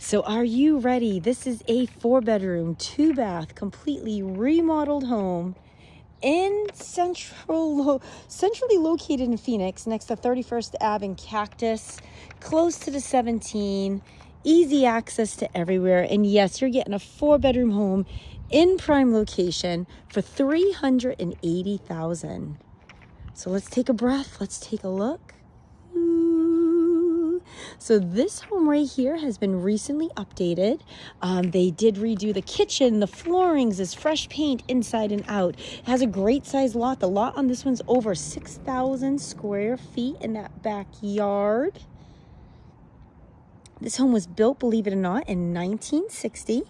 So are you ready? This is a 4-bedroom, 2-bath, completely remodeled home in centrally located in Phoenix, next to 31st Ave and Cactus, close to the 17, easy access to everywhere. And yes, you're getting a 4-bedroom home in prime location for $380,000. So let's take a breath. Let's take a look. So this home right here has been recently updated. They did redo the kitchen. The floorings is fresh paint inside and out. It has a great size lot. The lot on this one's over 6,000 square feet in that backyard. This home was built, believe it or not, in 1960.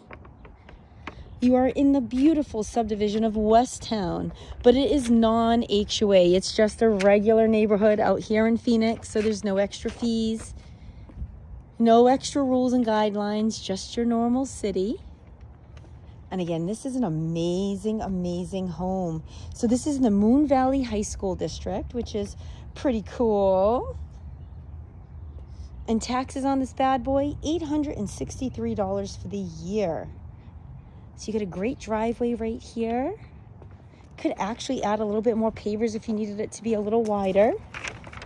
You are in the beautiful subdivision of Westtown, but it is non-HOA. It's just a regular neighborhood out here in Phoenix, so there's no extra fees, no extra rules and guidelines, just your normal city. And again, this is an amazing, amazing home. So this is in the Moon Valley High School District, which is pretty cool. And taxes on this bad boy, $863 for the year. So you get a great driveway right here. Could actually add a little bit more pavers if you needed it to be a little wider.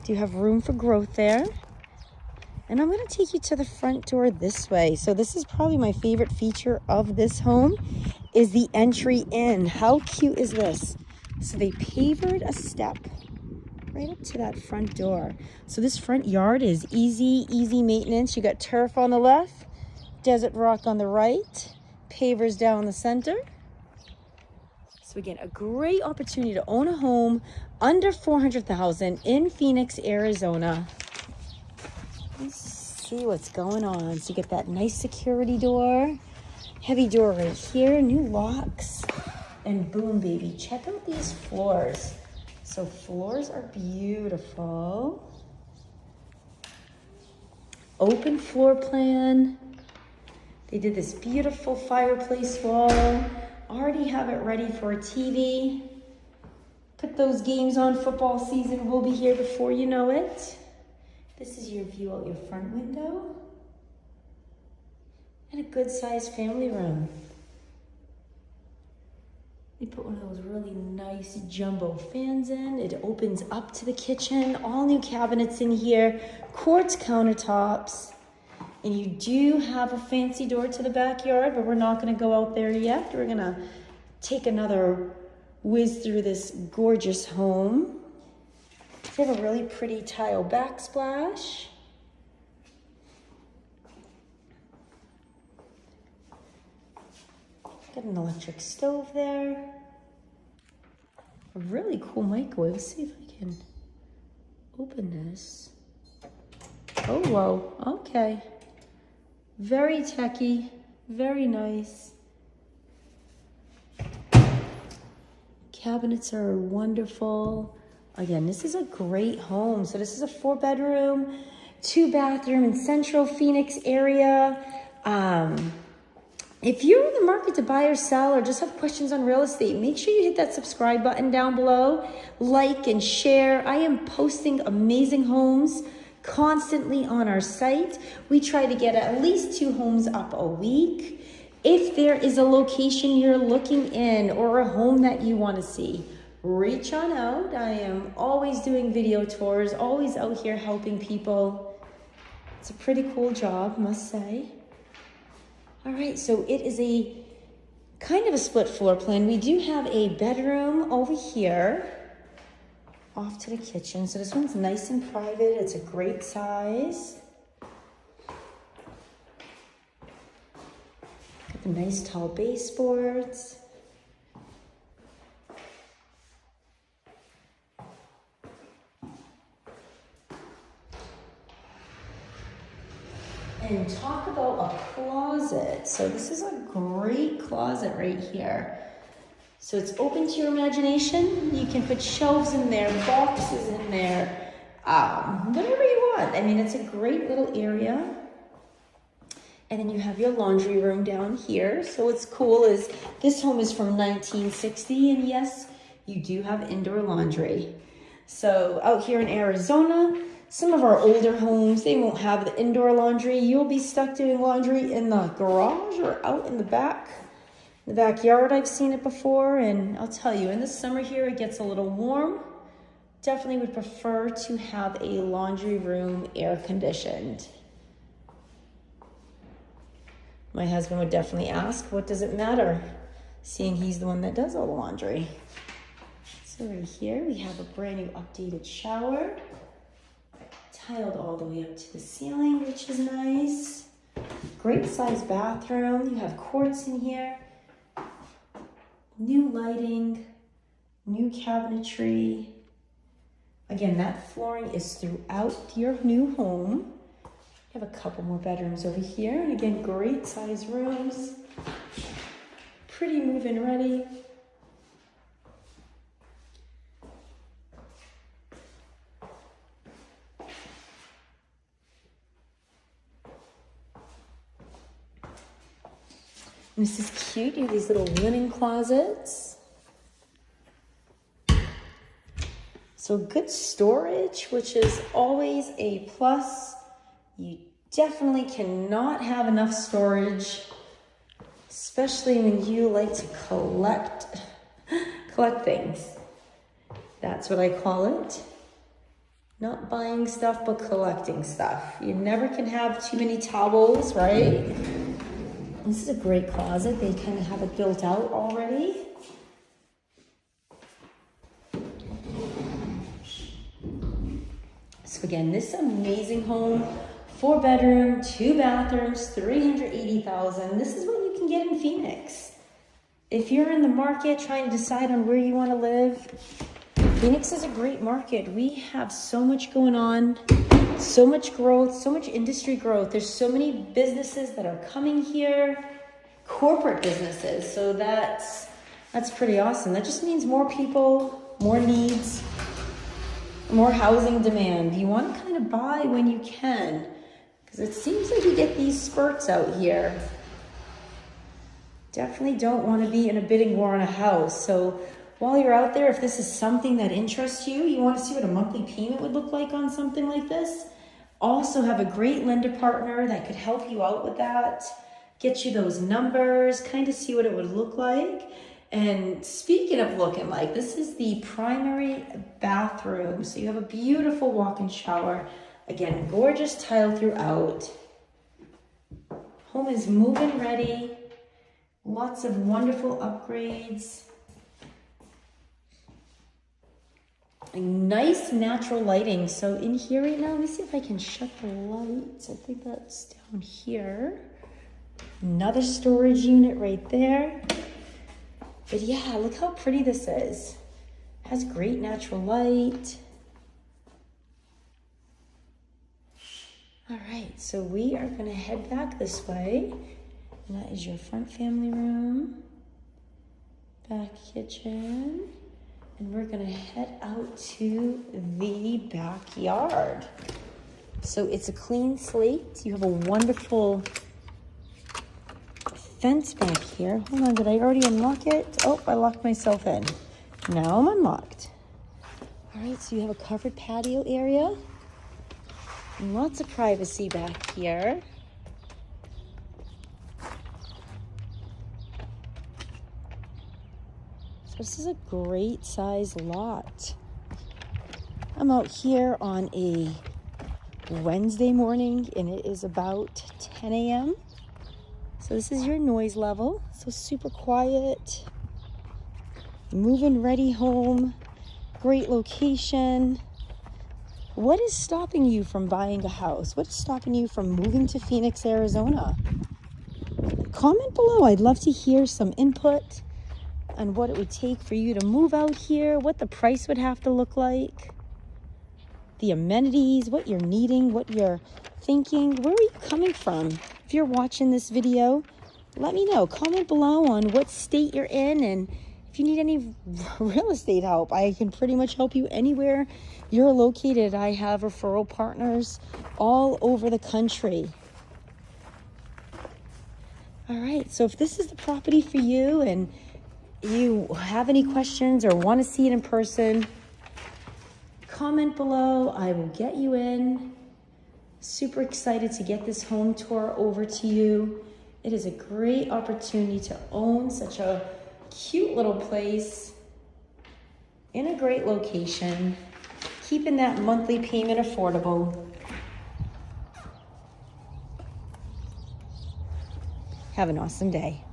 Do have room for growth there. And I'm gonna take you to the front door this way. So this is probably my favorite feature of this home is the entry in. How cute is this? So they pavered a step right up to that front door. So this front yard is easy maintenance. You got turf on the left, desert rock on the right, pavers down the center. So again, a great opportunity to own a home under $400,000 in Phoenix, Arizona. Let's see what's going on. So you get that nice security door, heavy door right here, new locks, and boom, baby, check out these floors. So floors are beautiful. Open floor plan. They did this beautiful fireplace wall. Already have it ready for a TV. Put those games on. Football season will be here before you know it. This is your view out your front window. And a good sized family room. They put one of those really nice jumbo fans in. It opens up to the kitchen. All new cabinets in here. Quartz countertops. And you do have a fancy door to the backyard, but we're not gonna go out there yet. We're gonna take another whiz through this gorgeous home. They have a really pretty tile backsplash. Got an electric stove there. A really cool microwave. Let's see if I can open this. Oh, whoa, okay. Very techy, very nice. Cabinets are wonderful. Again, this is a great home. So this is a 4-bedroom, 2-bathroom in Central Phoenix area. If you're in the market to buy or sell or just have questions on real estate, make sure you hit that subscribe button down below, like and share. I am posting amazing homes constantly on our site. We try to get at least 2 homes up a week. If there is a location you're looking in or a home that you want to see, reach on out. I am always doing video tours, always out here helping people. It's a pretty cool job, must say. All right, so it is a kind of a split floor plan. We do have a bedroom over here off to the kitchen. So this one's nice and private. It's a great size. Got the nice tall baseboards. And talk about a closet. So this is a great closet right here. So it's open to your imagination. You can put shelves in there, boxes in there, whatever you want. I mean, it's a great little area. And then you have your laundry room down here. So what's cool is this home is from 1960, and yes, you do have indoor laundry. So out here in Arizona, Some of our older homes, they won't have the indoor laundry. You'll be stuck doing laundry in the garage or out in the back. In the backyard, I've seen it before, and I'll tell you, in the summer here, it gets a little warm. Definitely would prefer to have a laundry room air conditioned. My husband would definitely ask, what does it matter? Seeing he's the one that does all the laundry. So right here, we have a brand new updated shower. Tiled all the way up to the ceiling, which is nice. Great sized bathroom. You have quartz in here. New lighting, new cabinetry. Again, that flooring is throughout your new home. You have a couple more bedrooms over here. And again, great size rooms. Pretty move-in ready. And this is cute. You have these little linen closets. So good storage, which is always a plus. You definitely cannot have enough storage, especially when you like to collect things. That's what I call it. Not buying stuff, but collecting stuff. You never can have too many towels, right? This is a great closet. They kind of have it built out already. So again, this amazing home, 4-bedroom, 2 bathrooms, $380,000. This is what you can get in Phoenix. If you're in the market trying to decide on where you want to live, Phoenix is a great market. We have so much going on. So much growth, so much industry growth. There's so many businesses that are coming here, corporate businesses. So that's pretty awesome. That just means more people, more needs, more housing demand. You want to kind of buy when you can, because it seems like you get these spurts out here. Definitely don't want to be in a bidding war on a house. So while you're out there, if this is something that interests you, you want to see what a monthly payment would look like on something like this, also have a great lender partner that could help you out with that, get you those numbers, kind of see what it would look like. And speaking of looking like, this is the primary bathroom. So you have a beautiful walk-in shower. Again, gorgeous tile throughout. Home is move-in ready. Lots of wonderful upgrades. Nice natural lighting. So in here right now, let me see if I can shut the lights. I think that's down here. Another storage unit right there. But yeah, look how pretty this is. Has great natural light. All right, so we are gonna head back this way. And that is your front family room, back kitchen. And we're gonna head out to the backyard. So it's a clean slate. You have a wonderful fence back here. Hold on, did I already unlock it? Oh, I locked myself in. Now I'm unlocked. All right, so you have a covered patio area. And lots of privacy back here. So this is a great size lot. I'm out here on a Wednesday morning and it is about 10 a.m. So this is your noise level. So super quiet. Move-in ready home. Great location. What is stopping you from buying a house? What is stopping you from moving to Phoenix, Arizona? Comment below. I'd love to hear some input on what it would take for you to move out here, what the price would have to look like, the amenities, what you're needing, what you're thinking. Where are you coming from? If you're watching this video, let me know. Comment below on what state you're in, and if you need any real estate help, I can pretty much help you anywhere you're located. I have referral partners all over the country. All right, so if this is the property for you and you have any questions or want to see it in person, comment below. I will get you in. Super excited to get this home tour over to you. It is a great opportunity to own such a cute little place in a great location, keeping that monthly payment affordable. Have an awesome day.